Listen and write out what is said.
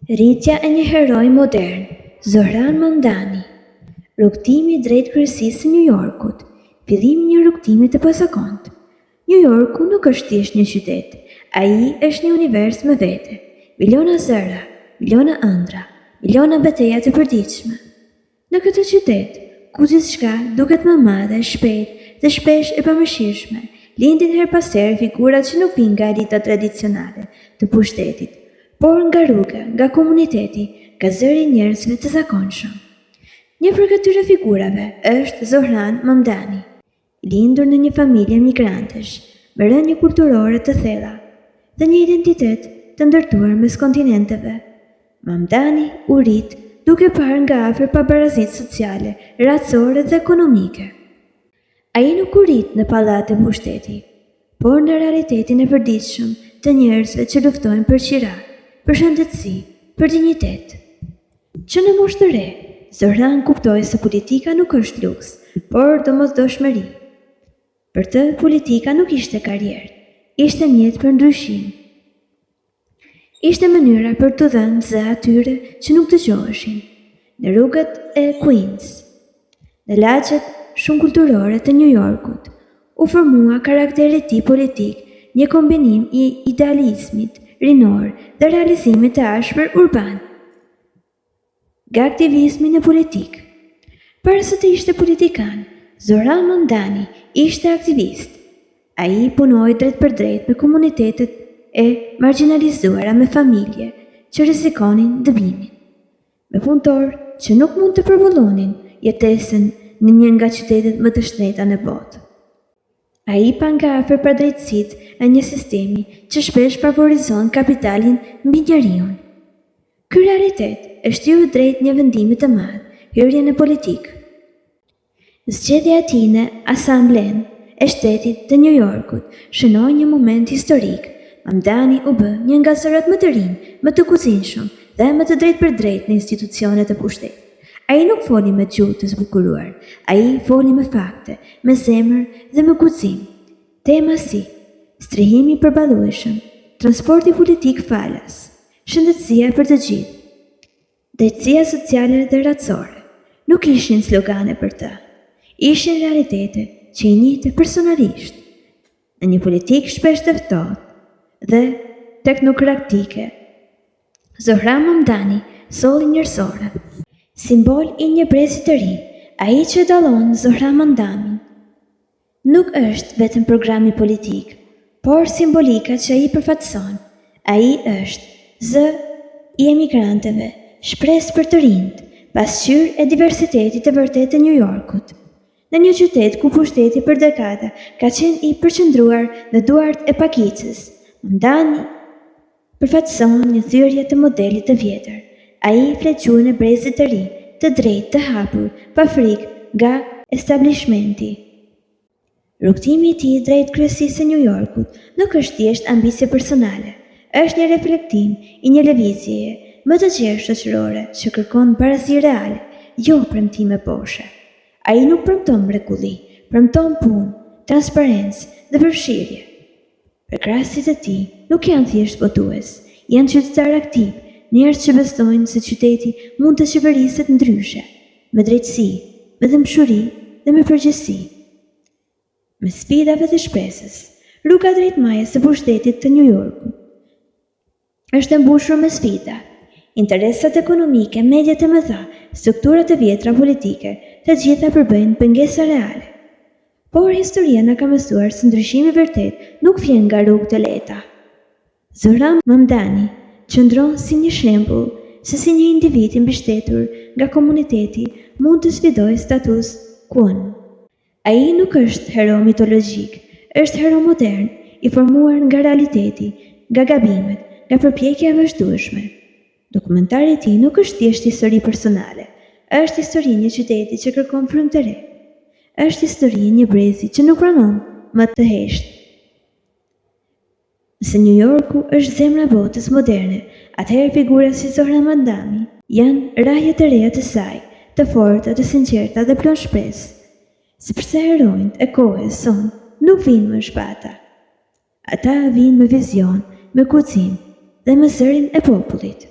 Rritja e një heroi modern, Zohran Mamdani. Rrugtimi drejt kryesisë së New Yorkut. Fillimi i një rrugtimi të posaçërt. New Yorku nuk është thjesht një qytet, ai është një univers me vete. Miliona zëra, miliona ëndra, miliona betejë të përditshme. Në këtë qytet, ku gjithçka duket më madhe, shpejt dhe shpesh e pamëshirshme, lindin her pas here figurat që nuk vijnë nga elita tradicionale të pushtetit, por nga rruga, nga komuniteti, nga zëri i njerëzve të zakonshëm. Një prej këtyre figurave është Zohran Mamdani, lindur në një familje migrantesh, me rënje kulturore të thella dhe një identitet të ndërtuar mes kontinenteve. Mamdani u rit duke parë nga afër pabarazitë sociale, racore dhe ekonomike. Ai nuk u rit në pallate pushteti, por në realitetin e përditshëm të njerëzve që luftojnë për qira, për shëndetësi, për dinjitet. Që në moshë të re, Zohran kuptoi se politika nuk është luks, por domosdoshmëri. Për të, politika nuk ishte karrierë, ishte mjet për ndryshim. Ishte mënyra për të dhënë zë atyre që nuk dëgjoheshin. Në rrugët e Queens, në lagjet shumë kulturore të New Yorkut, u formua karakteri i tij politik, një kombinim i idealizmit rinor dhe realizimit të ashpër urban. Nga aktivizmi në politik. Para se të ishte politikan, Zohran Mamdani ishte aktivist. Ai punoi drejt për drejt me komunitetet e marginalizuara, me familje që rrezikonin dëbimin, me punëtorë që nuk mund të përbullonin jetesën në një nga qytetet më të shtrenjta në botë. Ai pa nga afër padrejtësitë e një sistemi që shpesh favorizon kapitalin mbi njeriun. Ky realitet e shtyu drejt një vendimi të madh, hyrje në politikë. Zgjedhja e tij në Asamblen e Shtetit të New Yorkut shënoi një moment historik. Mamdani u bë një nga zërat më të rinj, më të kujdesshëm dhe më të drejtë për drejtë në institucionet e pushtetit. Ai nuk foli me gjuhë të zbukuruar, ai foli me fakte, me zemër dhe me guxim. Tema si strehimi i përballueshëm, transporti politik falas, shëndetësia për të gjithë, drejtësia sociale dhe racore, nuk ishin slogane për të, ishin realitete që i njihte personalisht. Në një politikë shpesh të ftohtë dhe teknokratike, Zohran Mamdani solli njerëzore. Simbol i një brezi të ri, ai që dallon Zohran Mamdanin, nuk është vetëm programi politik, por simbolika që ai përfaqëson. Ai është zë i emigrantëve, shpresë për të rinjt, pasqyrë e diversitetit të vërtetë të New Yorkut. Në një qytet ku pushteti për dekada ka qenë i përqendruar në duart e pakicës, Mamdani përfaqëson një thyrje të modelit të vjetër. Ai flet gjuhën e brezit të ri, të drejtë, të hapur, pa frikë nga establishmenti. Rrugtimi i tij drejt kryesisë së New Yorkut nuk është thjesht ambicie personale, është një reflektim i një lëvizjeje më të gjerë shoqërore që kërkon barazi reale, jo premtime poshe. Ai nuk premton mrekulli, premton punë, transparencë dhe përfshirje. Përkrahasit e tij nuk janë thjesht votues, janë qytetarë aktiv, njerëz që besojnë se qyteti mund të qeveriset ndryshe, me drejtësi, me dëmshuri dhe me përgjegjësi. Me sfidave dhe shpresës, rruga drejt majës së pushtetit të New Yorkut është e mbushur me sfida, interesat ekonomike, mediat e mëdha, strukturat e vjetra politike, të gjitha përbëjnë pengesa reale. Por historia na ka mësuar se ndryshimi i vërtet nuk vjen nga rrugë të lehta. Zohran Mamdani qëndron si një shembull se si një individ i mbështetur nga komuniteti mund të sfidojë status quo-n. Ai nuk është hero mitologjik, është hero modern, i formuar nga realiteti, nga gabimet, nga përpjekja e vazhdueshme. Dokumentari i tij nuk është thjesht histori personale, është histori një qyteti që kërkon frymë të re. Është histori një brezi që nuk pranon më të heshtë. Nëse New Yorku është zemra e botës moderne, atëherë figura si Zohran Mamdani janë rajet e reja të saj, të forta, të sinqerta dhe plot shpresë. Sepse heronjtë e kohës sonë nuk vinë me shpata. Ata vinë me vizion, me guxim dhe me zërin e popullit.